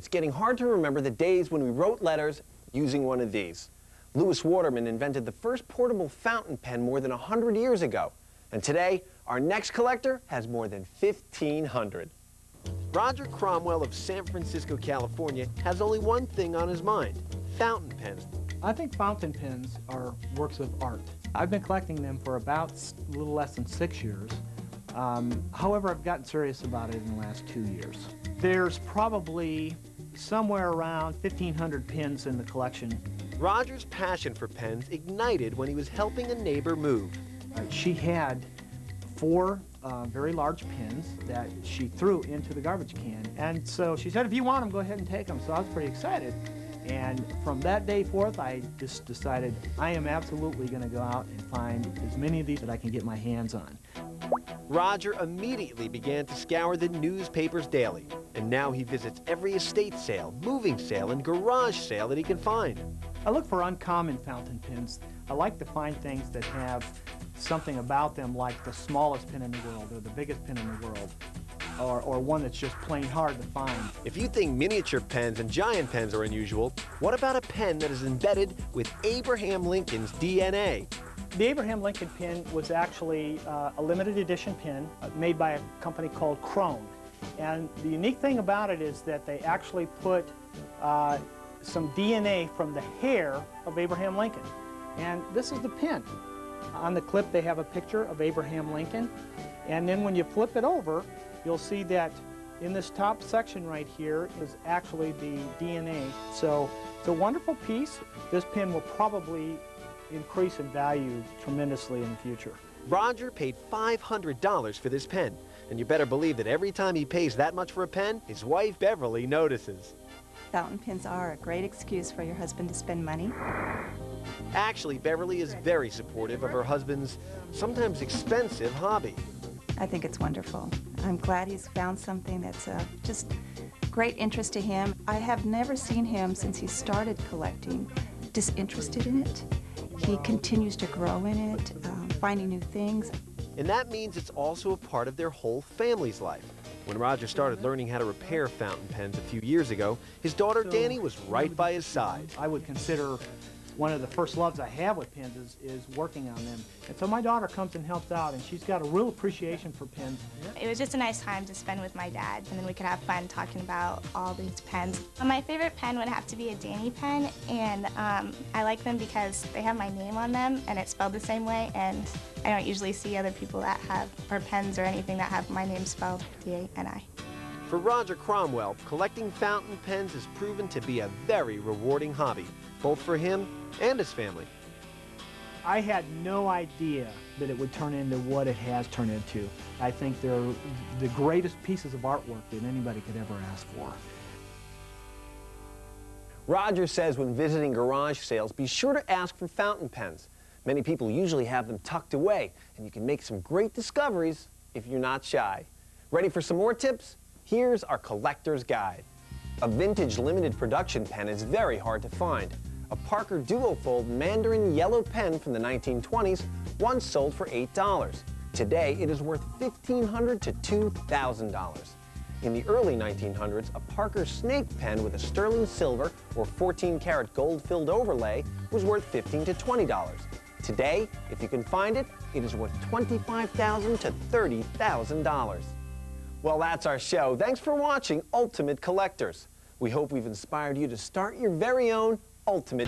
it's getting hard to remember the days when we wrote letters using one of these. Lewis Waterman invented the first portable fountain pen more than 100 years ago. And today, our next collector has more than 1,500. Roger Cromwell of San Francisco, California, has only one thing on his mind: fountain pens. I think fountain pens are works of art. I've been collecting them for about a little less than 6 years. However, I've gotten serious about it in the last 2 years. There's probably somewhere around 1,500 pens in the collection. Roger's passion for pens ignited when he was helping a neighbor move. She had 4 very large pens that she threw into the garbage can. And so she said, if you want them, go ahead and take them. So I was pretty excited. And from that day forth, I just decided I am absolutely going to go out and find as many of these that I can get my hands on. Roger immediately began to scour the newspapers daily. And now he visits every estate sale, moving sale, and garage sale that he can find. I look for uncommon fountain pens. I like to find things that have something about them like the smallest pen in the world or the biggest pen in the world, or one that's just plain hard to find. If you think miniature pens and giant pens are unusual, what about a pen that is embedded with Abraham Lincoln's DNA? The Abraham Lincoln pen was actually a limited edition pen made by a company called Cromwell. And the unique thing about it is that they actually put some DNA from the hair of Abraham Lincoln. And this is the pen. On the clip they have a picture of Abraham Lincoln, and then when you flip it over, you'll see that in this top section right here is actually the DNA. So it's a wonderful piece. This pen will probably increase in value tremendously in the future. Roger paid $500 for this pen, and you better believe that every time he pays that much for a pen, his wife Beverly notices. Fountain pens are a great excuse for your husband to spend money. Actually, Beverly is very supportive of her husband's sometimes expensive hobby. I think it's wonderful. I'm glad he's found something that's just great interest to him. I have never seen him since he started collecting disinterested in it. He continues to grow in it, finding new things. And that means it's also a part of their whole family's life. When Roger started learning how to repair fountain pens a few years ago, his daughter Danny was right by his side. I would consider one of the first loves I have with pens is working on them. And so my daughter comes and helps out, and she's got a real appreciation for pens. It was just a nice time to spend with my dad, and then we could have fun talking about all these pens. My favorite pen would have to be a Danny pen, and I like them because they have my name on them, and it's spelled the same way, and I don't usually see other people that have, or pens or anything that have my name spelled D-A-N-I. For Roger Cromwell, collecting fountain pens has proven to be a very rewarding hobby, both for him and his family. I had no idea that it would turn into what it has turned into. I think they're the greatest pieces of artwork that anybody could ever ask for. Roger says when visiting garage sales, be sure to ask for fountain pens. Many people usually have them tucked away, and you can make some great discoveries if you're not shy. Ready for some more tips? Here's our collector's guide. A vintage limited production pen is very hard to find. A Parker Duofold Mandarin yellow pen from the 1920s once sold for $8. Today, it is worth $1,500 to $2,000. In the early 1900s, a Parker Snake pen with a sterling silver or 14-karat gold-filled overlay was worth $15 to $20. Today, if you can find it, it is worth $25,000 to $30,000. Well, that's our show. Thanks for watching Ultimate Collectors. We hope we've inspired you to start your very own Ultimate